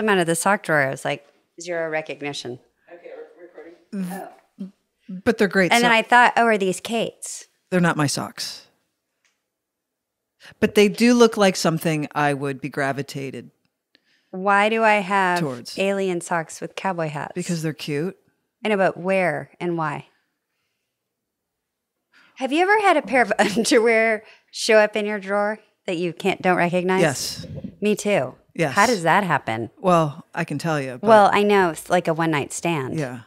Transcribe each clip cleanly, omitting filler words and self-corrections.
them out of the sock drawer. I was like, zero recognition. Okay, we're recording. Oh. But they're great. And then I thought, oh, are these Kate's? They're not my socks. But they do look like something I would be gravitated Why do I have towards. alien socks with cowboy hats? Because they're cute. I know, but where and why? Have you ever had a pair of underwear show up in your drawer that you don't recognize? Yes. Me too. Yes. How does that happen? Well, I can tell you. But Well, I know it's like a one-night stand. yeah.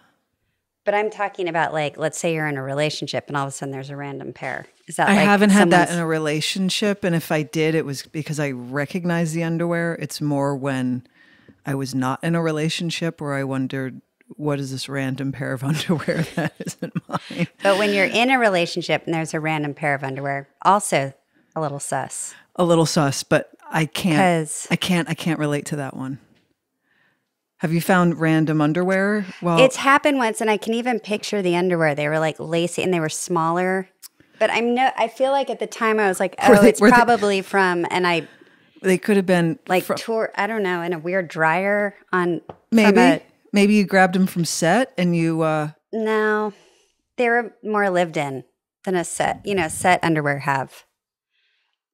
But I'm talking about like, let's say you're in a relationship and all of a sudden there's a random pair. Is that I like haven't had that in someone's- a relationship. And if I did, it was because I recognized the underwear. It's more when I was not in a relationship where I wondered, what is this random pair of underwear that isn't mine? But when you're in a relationship and there's a random pair of underwear, also a little sus. A little sus, but I can't 'Cause- I can't relate to that one. Have you found random underwear? Well, It's happened once, and I can even picture the underwear. They were like lacy and they were smaller. But I feel like at the time I was like, oh, it's probably from, and I they could have been like tore, I don't know, in a weird dryer on. Maybe you grabbed them from set and you. No, they were more lived in than a set. You know, set underwear have.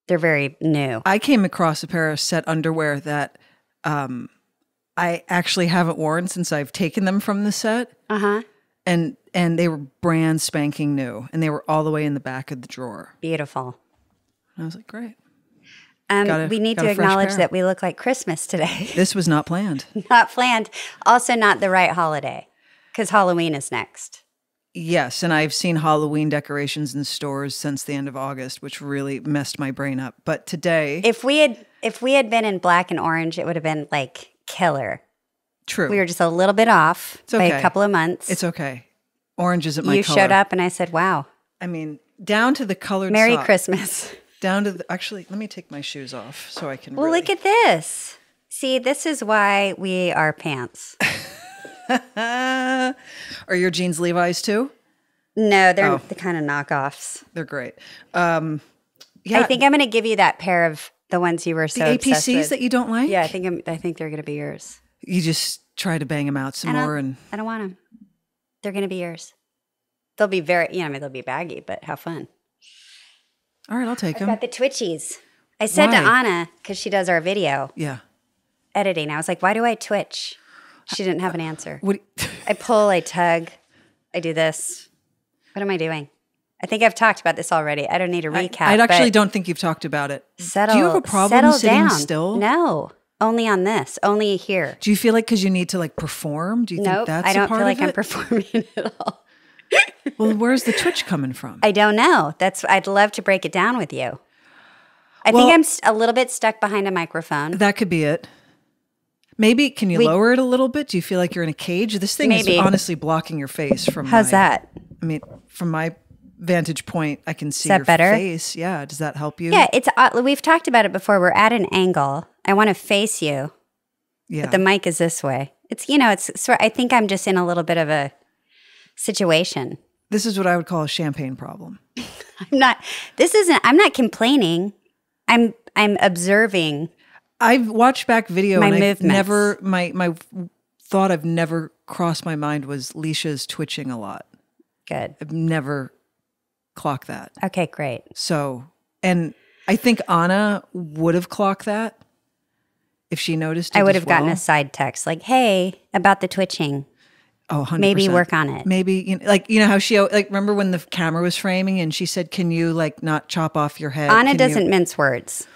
They're very new. I came across a pair of set underwear that I actually haven't worn since I've taken them from the set. Uh-huh. And they were brand spanking new, and they were all the way in the back of the drawer. Beautiful. And I was like, great. We need to acknowledge that we look like Christmas today. This was not planned. Not planned. Also not the right holiday, because Halloween is next. Yes, and I've seen Halloween decorations in stores since the end of August, which really messed my brain up. But today, If we had been in black and orange, it would have been like killer. true. We were just a little bit off by a couple of months. It's okay. Orange isn't my color. You showed up and I said, wow. I mean, down to the colored Merry sock. Christmas. Down to the, actually, let me take my shoes off so I can Well, really. look at this. See, this is why we are pants. Are your jeans Levi's too? No, they're the kind of knockoffs. They're great. I think I'm going to give you that pair of the ones you were so the obsessed with. APCs that you don't like? Yeah, I think they're going to be yours. You just try to bang them out some more. I don't want them. They're going to be yours. They'll be they'll be baggy, but have fun. All right, I'll take I've them. got the twitchies. I said to Why? Anna, because she does our video Yeah. editing, I was like, why do I twitch? She didn't have an answer. What? I pull, I tug, I do this. What am I doing? I think I've talked about this already. I don't need a recap. I actually don't think you've talked about it. Do you have a problem sitting down. still? No, only on this, only here. Do you feel like because you need to like perform? Do you think Nope, that's I don't a part feel like of I'm it? performing at all. Well, where's the twitch coming from? I don't know. I'd love to break it down with you. I think I'm a little bit stuck behind a microphone. That could be it. Maybe, can you lower it a little bit? Do you feel like you're in a cage? This thing is honestly blocking your face from How's that? I mean, from my vantage point, I can see Is that your better? face. Yeah. Does that help you? Yeah, we've talked about it before. We're at an angle. I want to face you. Yeah. But the mic is this way. I think I'm just in a little bit of a situation. This is what I would call a champagne problem. I'm not complaining. I'm observing. I've watched back video My and I've movements. never, my thought I've never crossed my mind was Leisha's twitching a lot. Good. I've never clocked that. Okay, great. So, and I think Anna would have clocked that if she noticed it. I would have as well. gotten a side text like, hey, about the twitching. Oh, 100%. Maybe work on it. Maybe, how she, like, remember when the camera was framing and she said, can you, like, not chop off your head? Anna doesn't mince words.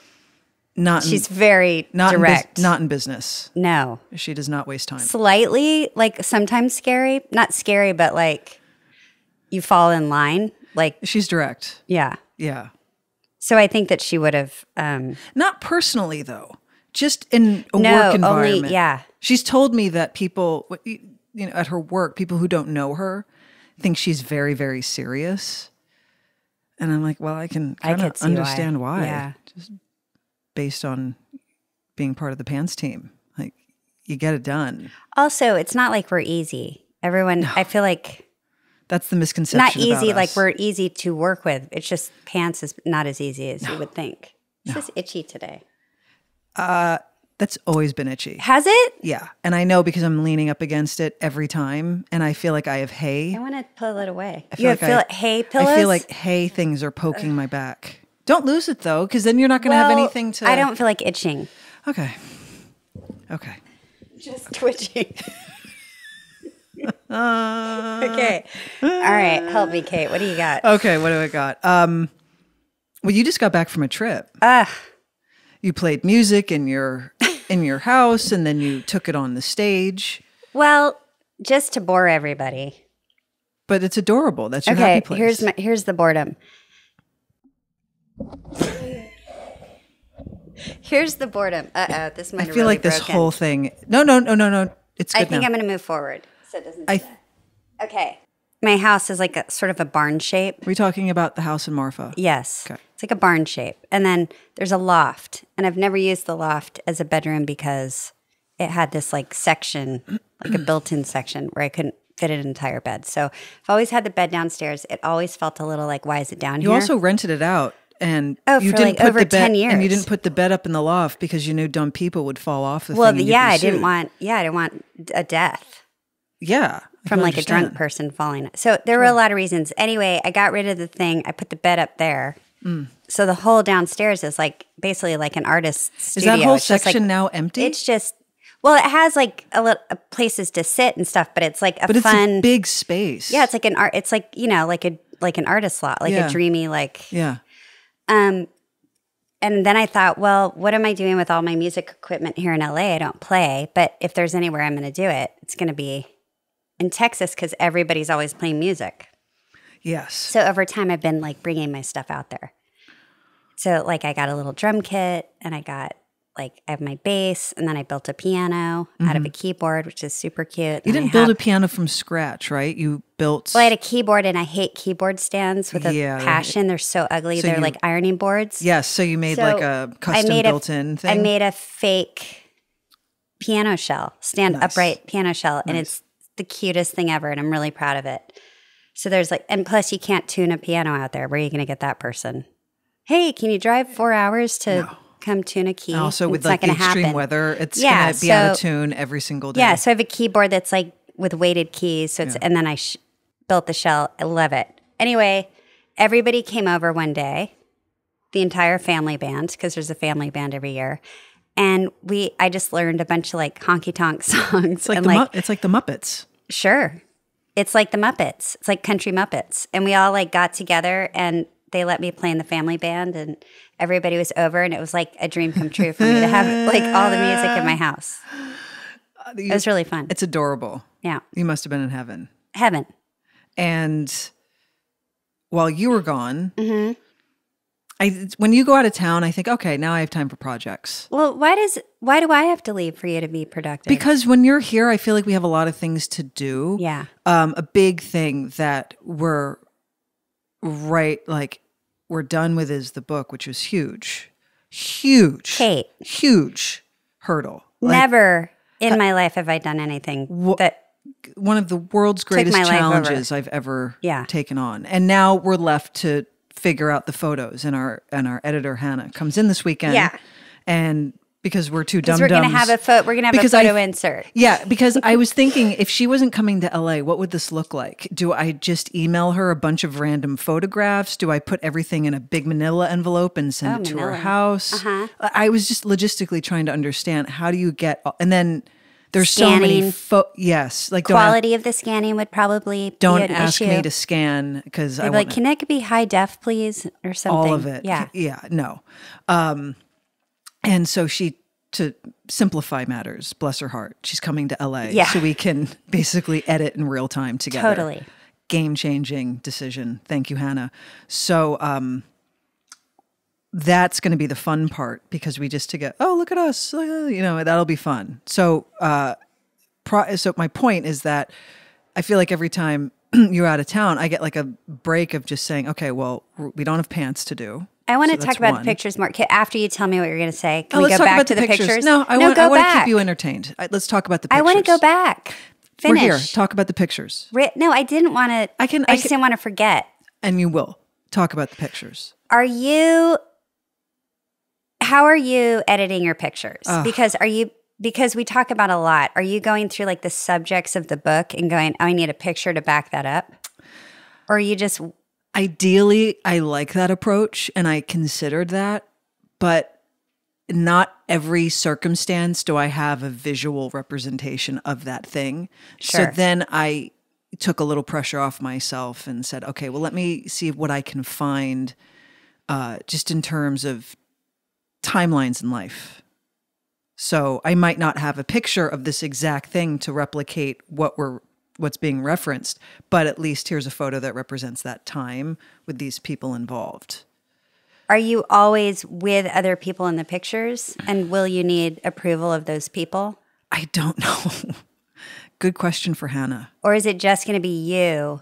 She's very direct. Not in business. No. She does not waste time. Slightly, like, sometimes scary. Not scary, but, like, you fall in line. Like, She's direct. yeah. Yeah. So I think that she would have. Not personally, though. Just in a work environment. Yeah. She's told me that people, at her work, people who don't know her think she's very, very serious. And I'm like, well, I can kind of understand why. Yeah. Just based on being part of the pants team. Like, you get it done. Also, it's not like we're easy. Everyone, I feel like. That's the misconception. Not easy, about like us. we're easy to work with. It's just pants is not as easy as you would think. It's just itchy today. That's always been itchy. Has it? Yeah. And I know because I'm leaning up against it every time, and I feel like I have hay. I want to pull it away. I feel like hay pillows? I feel like hay things are poking my back. Don't lose it, though, because then you're not going to have anything to... I don't feel like itching. Okay. Just twitching. Okay. All right. Help me, Kate. What do you got? Okay. What do I got? Well, you just got back from a trip. You played music in your house, and then you took it on the stage. Well, just to bore everybody. But it's adorable. That's your happy place. Here's the boredom. Here's the boredom. This might have I feel like this whole thing. No. It's good. I think I'm going to move forward so it doesn't do that. Okay. My house is like a sort of a barn shape. Are we talking about the house in Marfa? Yes. Okay. It's like a barn shape. And then there's a loft. And I've never used the loft as a bedroom because it had this like section, like a built-in section where I couldn't fit an entire bed. So I've always had the bed downstairs. It always felt a little like, why is it down here? You also rented it out. And you didn't put over 10 years. And you didn't put the bed up in the loft because you knew dumb people would fall off the thing. Well, I didn't want a death. Yeah. From like a drunk person falling. So there were a lot of reasons. Anyway, I got rid of the thing. I put the bed up there. So the whole downstairs is like basically like an artist's studio. Is that whole section now empty? It's just, well, it has like a little places to sit and stuff, but it's like but it's a big space. Yeah, it's like an art. It's like, like an artist lot, like a dreamy like. Yeah. And then I thought, well, what am I doing with all my music equipment here in LA? I don't play, but if there's anywhere I'm going to do it, it's going to be in Texas because everybody's always playing music. Yes. So over time, I've been like bringing my stuff out there. So like I got a little drum kit and I have my bass and then I built a piano out of a keyboard, which is super cute. You didn't build a piano from scratch, right? You built... Well, I had a keyboard and I hate keyboard stands with a passion. They're so ugly. They're like ironing boards. Yes. So you made like a custom built-in thing? I made a fake piano shell, upright piano shell. And it's the cutest thing ever. And I'm really proud of it. So there's and plus you can't tune a piano out there. Where are you going to get that person? Hey, can you drive 4 hours to come tune a key? And also with like the extreme weather, it's going to be out of tune every single day. Yeah, so I have a keyboard that's like with weighted keys. So it's and then I built the shell. I love it. Anyway, everybody came over one day, the entire family band, because there's a family band every year. And I just learned a bunch of like honky tonk songs. It's like the Muppets. Sure. It's like the Muppets. It's like country Muppets. And we all like got together and they let me play in the family band and everybody was over and it was like a dream come true for me to have like all the music in my house. It was really fun. It's adorable. Yeah. You must have been in heaven. Heaven. And while you were gone, when you go out of town, I think, okay, now I have time for projects. Well, why do I have to leave for you to be productive? Because when you're here, I feel like we have a lot of things to do. Yeah. A big thing that we're done with is the book, which was huge. Kate. Huge hurdle. Never in my life have I done anything that one of the world's greatest challenges I've ever taken on. And now we're left to figure out the photos, and our editor Hannah comes in this weekend. Yeah. And because we're too dum-dums. We're going to have a photo insert. Yeah, because I was thinking if she wasn't coming to LA, what would this look like? Do I just email her a bunch of random photographs? Do I put everything in a big manila envelope and send it to her house? I was just logistically trying to understand how do you get, and then there's scanning. so many, yes. Like quality of the scanning would probably be an ask issue. Me to scan because I want like, can it be high def, please, or something? All of it. Yeah, no. And so to simplify matters, bless her heart, she's coming to LA so we can basically edit in real time together. Totally. Game-changing decision. Thank you, Hannah. So that's going to be the fun part because we just look at us, that'll be fun. So so my point is that I feel like every time you're out of town, I get like a break of just saying, okay, well, we don't have pants to do. I want to talk about the pictures more. After you tell me what you're going to say, can we go back to the pictures? No, I want to keep you entertained. Let's talk about the pictures. I want to go back. Finish. We're here. Talk about the pictures. No, I didn't want to. I just didn't want to forget. And you will. Talk about the pictures. Are you How are you editing your pictures? Because we talk about a lot. Are you going through like the subjects of the book and going, oh, I need a picture to back that up? Or are you just... Ideally, I like that approach and I considered that, but not every circumstance do I have a visual representation of that thing. Sure. So then I took a little pressure off myself and said, okay, well, let me see what I can find just in terms of timelines in life. So I might not have a picture of this exact thing to replicate what's being referenced, but at least here's a photo that represents that time with these people involved. Are you always with other people in the pictures? And will you need approval of those people? I don't know. Good question for Hannah. Or is it just going to be you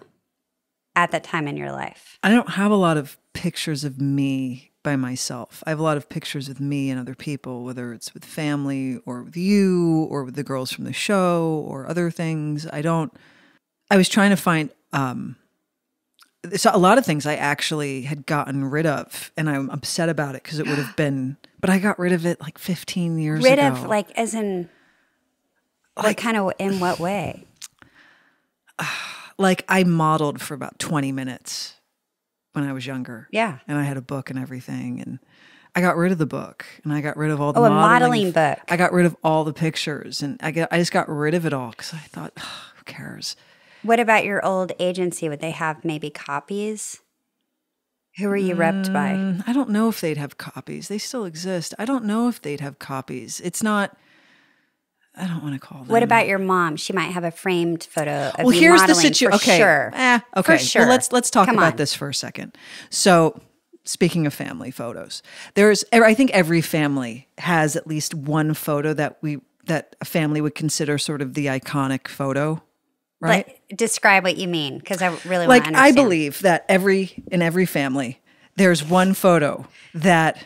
at that time in your life? I don't have a lot of pictures of me by myself. I have a lot of pictures with me and other people, whether it's with family or with you or with the girls from the show or other things. I was trying to find, so a lot of things I actually had gotten rid of, and I'm upset about it because it would have been, but I got rid of it like 15 years ago. Rid of, like, as in, like, in what way? Like I modeled for about 20 minutes when I was younger. Yeah. And I had a book and everything. And I got rid of the book and I got rid of all the a modeling book. I got rid of all the pictures and I just got rid of it all because I thought, who cares? What about your old agency? Would they have maybe copies? Who were you repped by? I don't know if they'd have copies. They still exist. I don't know if they'd have copies. It's not... I don't want to call them. What about your mom? She might have a framed photo of well, you here's the modeling situation. for Okay. sure. Okay. For sure. Well, let's talk Come about on. this for a second. So, speaking of family photos, I think every family has at least one photo that a family would consider sort of the iconic photo, right? But describe what you mean, because I really want to understand. I believe that in every family, there's one photo that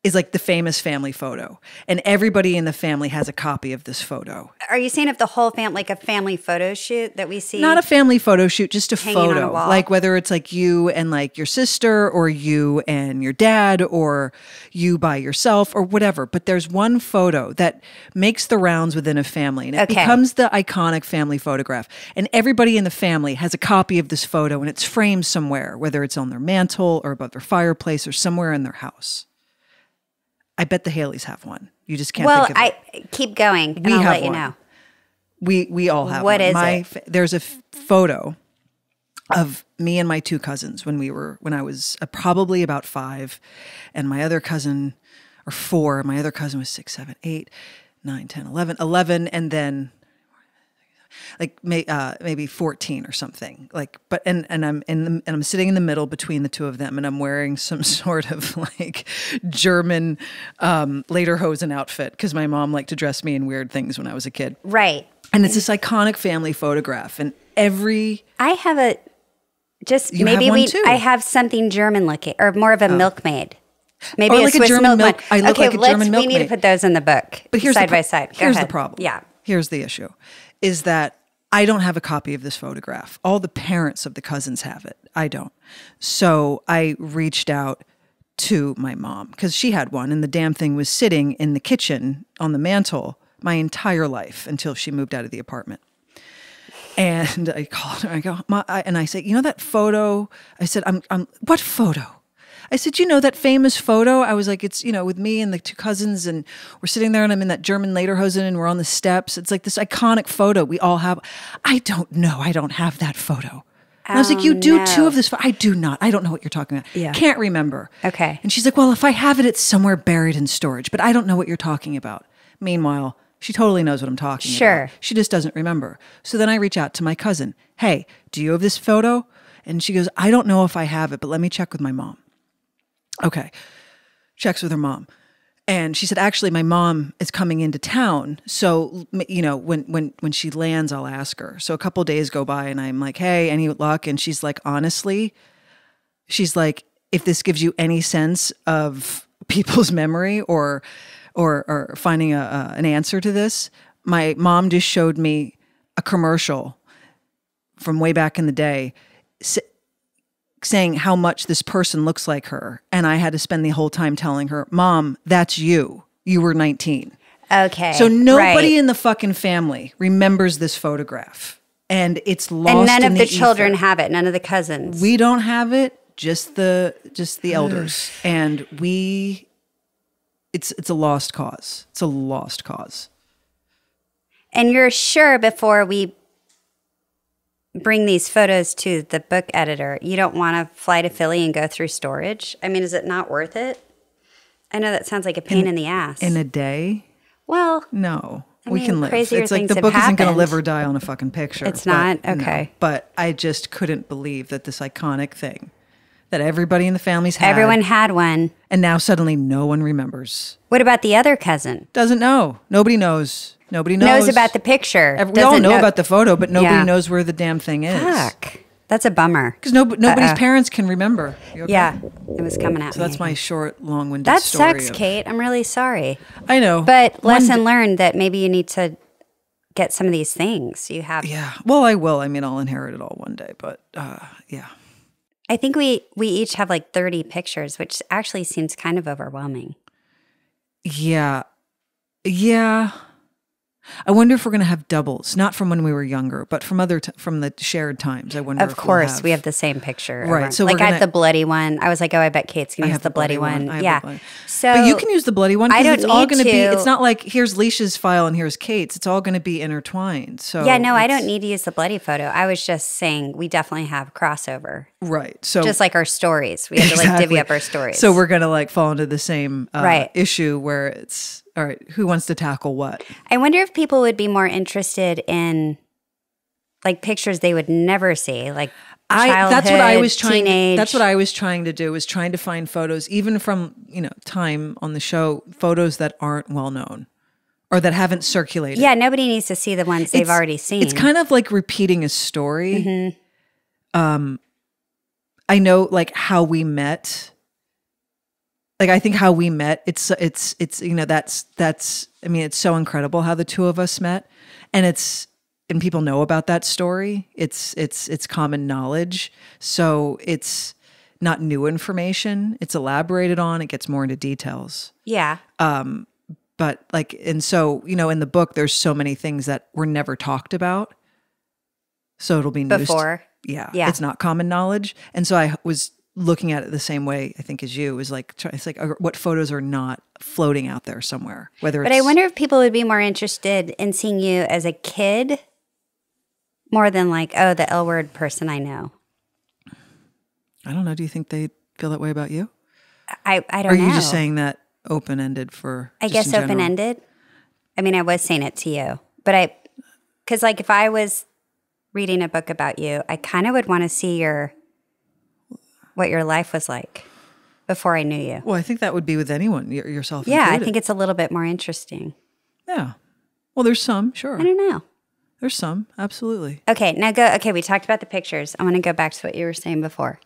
is like the famous family photo. And everybody in the family has a copy of this photo. Are you saying if the whole family, like a family photo shoot that we see? Not a family photo shoot, just a hanging on photo. a wall? Like whether it's like you and like your sister or you and your dad or you by yourself or whatever. But there's one photo that makes the rounds within a family and it becomes the iconic family photograph. And everybody in the family has a copy of this photo and it's framed somewhere, whether it's on their mantle or above their fireplace or somewhere in their house. I bet the Haileys have one. You just can't think of it. Keep going, and I'll let you know. We all have one. What is it? There's a photo of me and my two cousins when I was probably about 5, and my other cousin, or 4, my other cousin was 6, 7, 8, 9, 10, 11, and then like maybe 14 or something. Like, but and I'm sitting in the middle between the two of them, and I'm wearing some sort of like German lederhosen outfit because my mom liked to dress me in weird things when I was a kid. Right. And it's this iconic family photograph, and I have a just you maybe have one we too. I have something German looking or more of a milkmaid. Maybe Or a like a Swiss German milk. milk- I look like a German We need to milkmaid. put those in the book, But here's side the by side. Go Here's ahead. the problem. Yeah. Here's the issue, is that I don't have a copy of this photograph. All the parents of the cousins have it. I don't. So I reached out to my mom because she had one, and the damn thing was sitting in the kitchen on the mantle my entire life until she moved out of the apartment. And I called her. I go, and I said, you know that photo? I said, I'm. What photo? I said, you know that famous photo? I was like, it's, with me and the two cousins, and we're sitting there, and I'm in that German lederhosen, and we're on the steps. It's like this iconic photo we all have. I don't know. I don't have that photo. And I was like, you do two of this. I do not. I don't know what you're talking about. Yeah. Can't remember. Okay. And she's like, well, if I have it, it's somewhere buried in storage, but I don't know what you're talking about. Meanwhile, she totally knows what I'm talking Sure. about. She just doesn't remember. So then I reach out to my cousin. Hey, do you have this photo? And she goes, I don't know if I have it, but let me check with my mom. Okay. Checks with her mom. And she said, actually, my mom is coming into town. So, when she lands, I'll ask her. So a couple of days go by and I'm like, hey, any luck? And she's like, honestly, if this gives you any sense of people's memory or finding an answer to this, my mom just showed me a commercial from way back in the day saying how much this person looks like her. And I had to spend the whole time telling her, Mom, that's you. You were 19. Okay. So nobody in the fucking family remembers this photograph. And it's lost and none in of the ether. children have it. None of the cousins. We don't have it. Just the elders. And it's a lost cause. It's a lost cause. And you're sure before we bring these photos to the book editor, you don't want to fly to Philly and go through storage? I mean, is it not worth it? I know that sounds like a pain in the ass. In a day? Well, no. I We mean, can live. crazier It's like things the book have isn't going to happened. live or die on a fucking picture. It's not? No. Okay. But I just couldn't believe that this iconic thing that everybody in the family's had. everyone had one. And now suddenly no one remembers. What about the other cousin? Doesn't know. Nobody knows. Nobody knows. Knows about the picture. We all Doesn't know about the photo, but nobody Yeah. knows where the damn thing is. Fuck. That's a bummer. Because nobody's parents can remember. You okay? Yeah. It was coming at So me. that's my short, long-winded That story. sucks, Kate. I'm really sorry. I know. But One lesson learned that maybe you need to get some of these things. You have. Yeah. Well, I will. I mean, I'll inherit it all one day. But yeah. I think we each have like 30 pictures, which actually seems kind of overwhelming. Yeah. Yeah. I wonder if we're going to have doubles, not from when we were younger, but from from the shared times. I wonder. Of if course, we'll we have the same picture. Right, over- so like we're I have gonna- the bloody one. I was like, oh, I bet Kate's I gonna use have the bloody one. I have Yeah. the bloody- So, But you can use the bloody one. I 'cause don't it's all need gonna be. to- It's not like here's Leisha's file and here's Kate's. It's all going to be intertwined. So yeah, no, I it's- don't need to use the bloody photo. I was just saying we definitely have crossover, Right. So just like our stories. We have to like divvy Exactly. up our stories. So we're going to like fall into the same Right. issue where it's all right. Who wants to tackle what? I wonder if people would be more interested in like pictures they would never see, like childhood, that's what I was trying. teenage. That's what I was trying to do. Was trying to find photos, even from time on the show, photos that aren't well known or that haven't circulated. Yeah, nobody needs to see the ones they've already seen. It's kind of like repeating a story. Mm-hmm. I know like how we met. Like I think how we met, it's that's I mean it's so incredible how the two of us met, and people know about that story. It's common knowledge, so it's not new information. It's elaborated on. It gets more into details. Yeah. But like, and so in the book, there's so many things that were never talked about. So it'll be news Before. Yeah. Yeah. It's not common knowledge, and so I was looking at it the same way I think as you is like it's like what photos are not floating out there somewhere. But I wonder if people would be more interested in seeing you as a kid more than like, oh, the L word person I know. I don't know. Do you think they feel that way about you? I don't know. Or are you just saying that open-ended for I just guess in general? open-ended. I mean, I was saying it to you, but because like if I was reading a book about you, I kind of would want to see what your life was like before I knew you. Well, I think that would be with anyone, yourself Yeah, included. I think it's a little bit more interesting. Yeah. Well, there's some, sure. I don't know. There's some, absolutely. Okay, now go. Okay, we talked about the pictures. I want to go back to what you were saying before.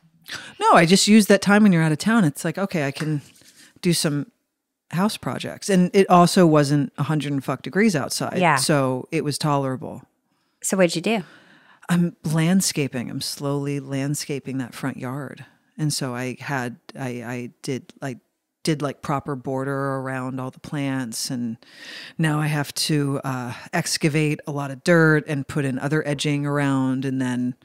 No, I just used that time when you're out of town. It's like, okay, I can do some house projects. And it also wasn't 100 degrees outside. Yeah. So it was tolerable. So what'd you do? I'm landscaping. I'm slowly landscaping that front yard. And so I did like proper border around all the plants, and now I have to excavate a lot of dirt and put in other edging around, and then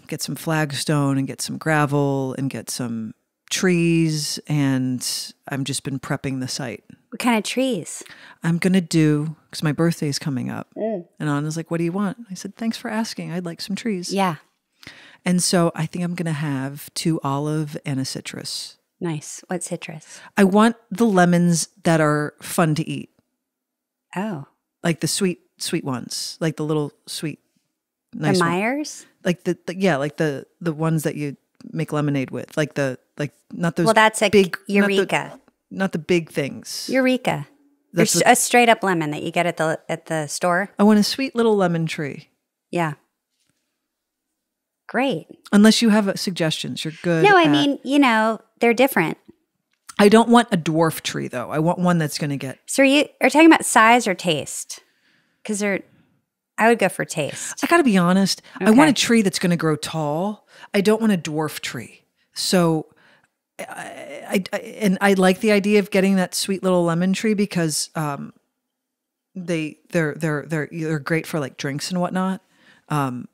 get some flagstone and get some gravel and get some trees, and I've just been prepping the site. What kind of trees? I'm gonna do, because my birthday's coming up, and Anna's like, "What do you want?" I said, "Thanks for asking. I'd like some trees." Yeah. And so I think I'm gonna have 2 olive and a citrus. Nice. What citrus? I want the lemons that are fun to eat, Oh. like the sweet ones, like the little sweet, nice the one. Myers? Like like the ones that you make lemonade with, like not those. Well, that's a big Eureka. not the big things. Eureka. That's There's a straight up lemon that you get at the store. I want a sweet little lemon tree. Yeah. Great. Unless you have suggestions, you're good. No, I at- mean, they're different. I don't want a dwarf tree though. I want one that's going to get. So are talking about size or taste? Because I would go for taste. I got to be honest. I Okay. want a tree that's going to grow tall. I don't want a dwarf tree. So I like the idea of getting that sweet little lemon tree because they're great for like drinks and whatnot, and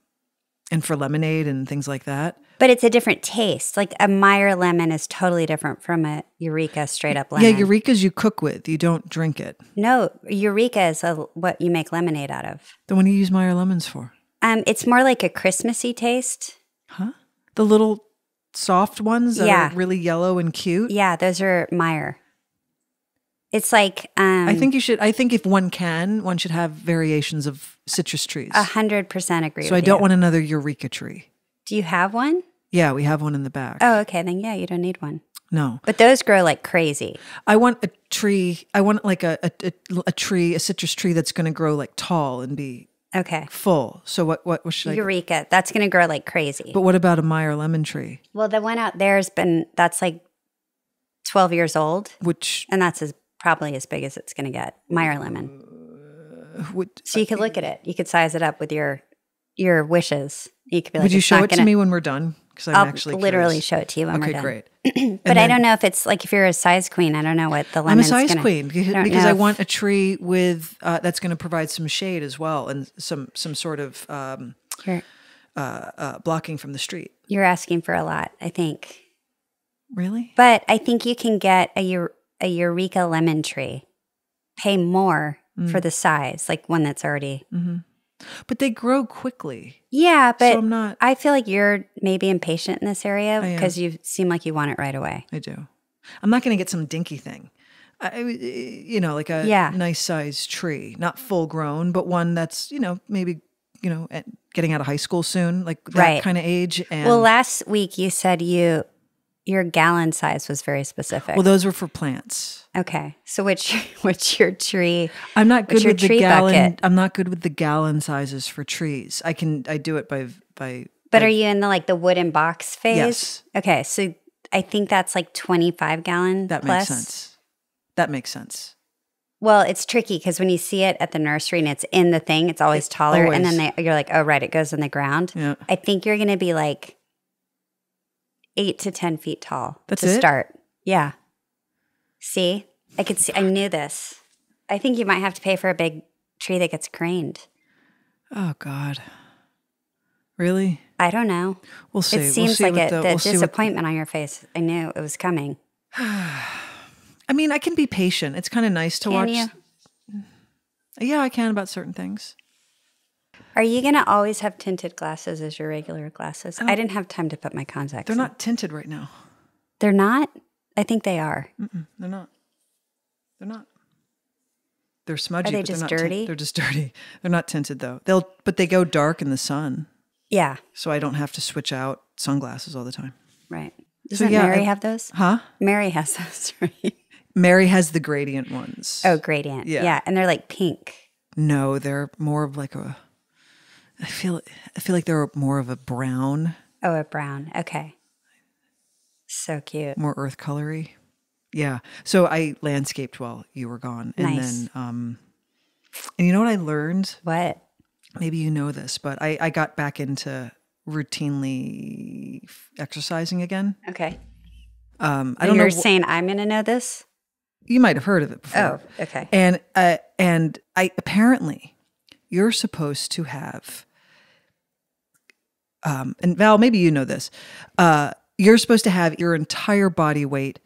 for lemonade and things like that. But it's a different taste. Like a Meyer lemon is totally different from a Eureka straight up lemon. Yeah, Eureka's you cook with. You don't drink it. No, Eureka is what you make lemonade out of. Then what do you use Meyer lemons for? It's more like a Christmassy taste. Huh? The little soft ones that Yeah. are really yellow and cute? Yeah, those are Meyer. It's like I think if one should have variations of citrus trees. 100% agree. So I don't want another Eureka tree. Do you have one? Yeah, we have one in the back. Oh, okay. Then yeah, you don't need one. No. But those grow like crazy. I want a tree. I want like a citrus tree that's going to grow like tall and be Okay. full. So what should I? Eureka. That's going to grow like crazy. But what about a Meyer lemon tree? Well, the one out there that's like 12 years old. Which And that's probably as big as it's going to get. Meyer lemon. So you could look at it. You could size it up with your wishes. You could be like, would you it's show not it to gonna- me when we're done? Because I'm I'll actually literally curious. show it to you when we're Okay, done. great. But I don't know if it's like if you're a size queen. I don't know what the I'm a lemon's size gonna, queen don't because know I if- want a tree with that's going to provide some shade as well and some sort of blocking from the street. You're asking for a lot, I think. Really? But I think you can get a Eureka lemon tree, pay more for the size, like one that's already. But they grow quickly. Yeah, but So I'm not- I feel like you're maybe impatient in this area I am. because you seem like you want it right away. I do. I'm not going to get some dinky thing. Like a Yeah. nice sized tree, not full grown, but one that's, maybe, getting out of high school soon, like that Right. kind of age. And Well, last week you said your gallon size was very specific. well, those were for plants. Okay, so what's your tree? I'm not What's good your with the tree gallon. bucket? I'm not good with the gallon sizes for trees. I do it by. But are you in the wooden box phase? Yes. Okay, so I think that's like 25 gallon That plus. makes sense. That makes sense. Well, it's tricky because when you see it at the nursery and it's in the thing, it's always taller, and then you're like, oh right, it goes in the ground. Yeah. I think you're going to be like 8 to 10 feet tall That's to it? start. Yeah. See, I knew this. I think you might have to pay for a big tree that gets craned. Oh God. Really? I don't know. We'll see. It seems we'll see like what the we'll see what- disappointment on your face. I knew it was coming. I mean, I can be patient. It's kind of nice to Can watch. you? Yeah, I can about certain things. Are you going to always have tinted glasses as your regular glasses? I didn't have time to put my contacts They're in. not tinted right now. They're not? I think they are. They're not. They're not. They're smudgy. Are they but they're just not dirty? They're just dirty. They're not tinted though. But they go dark in the sun, Yeah, so I don't have to switch out sunglasses all the time. right. Doesn't yeah, Mary have those? Huh? Mary has those, right? Mary has the gradient ones. Oh, gradient. Yeah. Yeah, and they're like pink. No, they're more of like a. I feel like they're more of a brown, Oh, a brown. Okay. So cute. more earth colory. Yeah. So I landscaped while you were gone, and Nice. then and you know what I learned? What? Maybe you know this, but I got back into routinely exercising again. Okay. I And don't you're know. saying I'm going to know this? You might have heard of it before. Oh, okay. And I apparently you're supposed to have. And Val, maybe you know this. You're supposed to have your entire body weight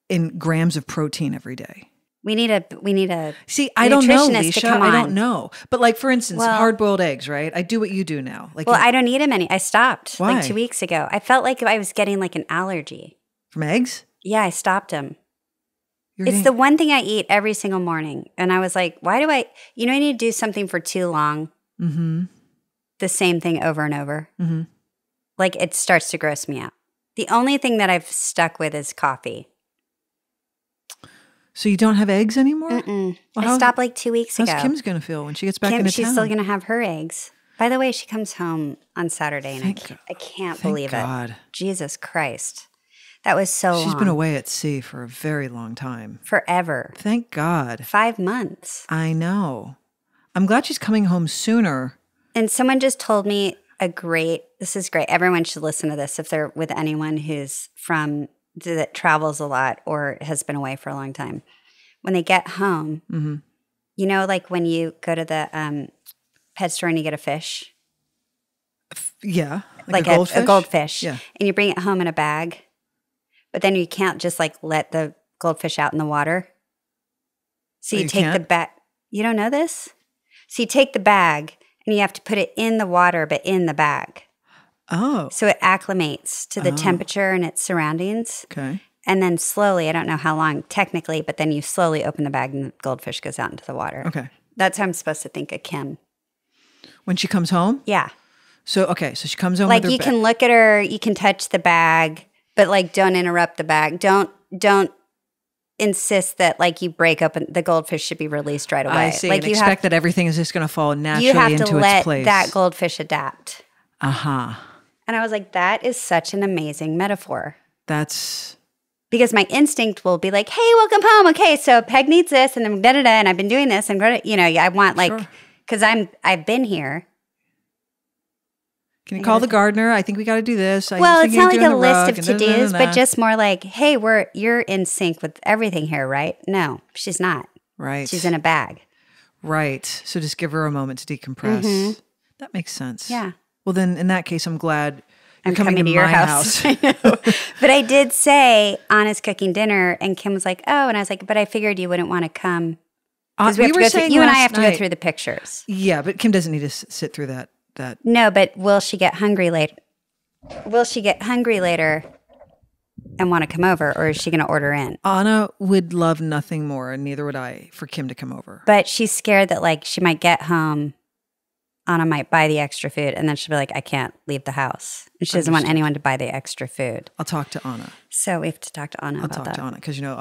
in grams of protein every day. We need a See, I don't know, nutritionist to Leisha. come I on. don't know. But like, for instance, Well- hard-boiled eggs, right? I do what you do now. Like Well, I don't eat them any. I stopped Why? like 2 weeks ago. I felt like I was getting like an allergy. from eggs. Yeah, I stopped them. You're It's getting- the one thing I eat every single morning. And I was like, why do I need to do something for too long, the same thing over and over. Like it starts to gross me out. The only thing that I've stuck with is coffee. So you don't have eggs anymore? Mm-mm. Well, I stopped like 2 weeks How's ago. Kim's going to feel when she gets back Kim, into she's town? still going to have her eggs. By the way, she comes home on Saturday, and I can't Thank believe God. it. Jesus Christ. That was so long. She's been away at sea for a very long time. Forever. Thank God. 5 months. I know. I'm glad she's coming home sooner. And someone just told me this is great. Everyone should listen to this if they're with anyone that travels a lot or has been away for a long time. When they get home, you know, like when you go to the pet store and you get a fish? Yeah. Like a goldfish. Yeah. And you bring it home in a bag, but then you can't just like let the goldfish out in the water. So you take the bag. You don't know this? So you take the bag and you have to put it in the water, but in the bag. Oh. So it acclimates to the temperature and its surroundings. Okay. And then slowly, I don't know how long technically, but then you slowly open the bag and the goldfish goes out into the water. Okay. That's how I'm supposed to think of Kim. When she comes home? Yeah. So she comes home like with her you can look at her, you can touch the bag, but like don't interrupt the bag. Don't insist that like you break open the goldfish should be released right away. I see. Like and expect that everything is just going to fall naturally into its place. You have to let that goldfish adapt. Uh-huh. And I was like, that is such an amazing metaphor. That's... Because my instinct will be like, hey, welcome home. Okay, so Peg needs this, and then da-da-da, and I've been doing this, and you know, I want like, because I've been here. Can you call the gardener? I think we got to do this. Well, it's not like a list of to-dos, but just more like, hey, you're in sync with everything here, right? No, she's not. Right. She's in a bag. Right. So just give her a moment to decompress. Mm-hmm. That makes sense. Yeah. Well, then in that case, I'm glad I'm coming to your house. I know. But I did say Anna's cooking dinner, and Kim was like, oh, and I was like, but I figured you wouldn't want to come. Because you and I have to go through the pictures. Yeah, but Kim doesn't need to sit through that. No, but will she get hungry later? Will she get hungry later and want to come over, or is she going to order in? Anna would love nothing more, and neither would I, for Kim to come over. But she's scared that like she might get home, Anna might buy the extra food, and then she'll be like, I can't leave the house. And she doesn't want anyone to buy the extra food. I'll talk to Anna. So we have to talk to Anna about that. I'll talk to Anna, because you know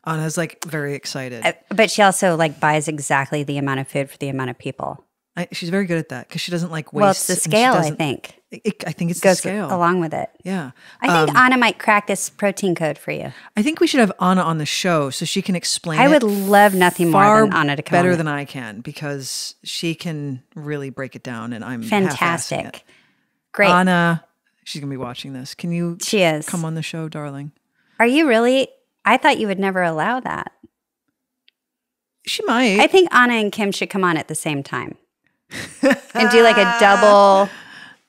Anna's like very excited. But she also like buys exactly the amount of food for the amount of people. She's very good at that because she doesn't like waste. Well, it's the scale, I think. I think it's the scale. Along with it. Yeah. I think Anna might crack this protein code for you. I think we should have Anna on the show so she can explain I would love nothing more than Anna to come better than I can, because she can really break it down, and I'm fantastic. It. Great. Anna, she's going to be watching this. Can you She is. come on the show, darling? Are you really? I thought you would never allow that. She might. I think Anna and Kim should come on at the same time. And do like a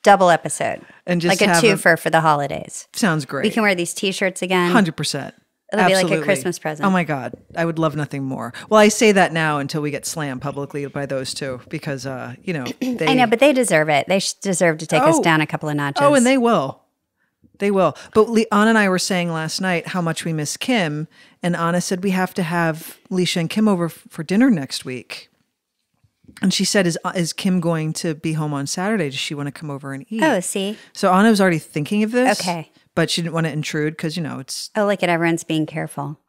double episode, and just like a twofer for the holidays. Sounds great. We can wear these T-shirts again. 100%. It'll be like a Christmas present. Oh my God, I would love nothing more. Well, I say that now until we get slammed publicly by those two, because you know I know, but they deserve it. They deserve to take us down a couple of notches. Oh, and they will. They will. But Anna and I were saying last night how much we miss Kim, and Anna said we have to have Leisha and Kim over for dinner next week. And she said, is Kim going to be home on Saturday? Does she want to come over and eat? Oh, see? So Anna was already thinking of this. Okay. But she didn't want to intrude because, you know, it's... Oh, look at everyone's being careful.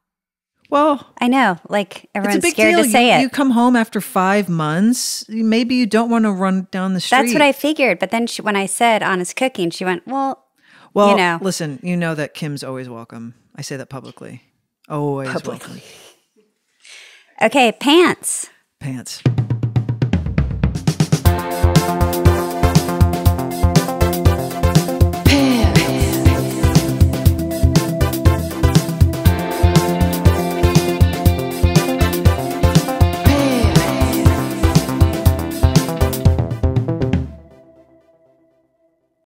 Well... I know. Like, everyone's it's a big scared deal. to say it. You come home after 5 months. Maybe you don't want to run down the street. That's what I figured. But then when I said Anna's cooking, she went, well, you know. Listen, you know that Kim's always welcome. I say that publicly. Always welcome. Okay, pants. Pants.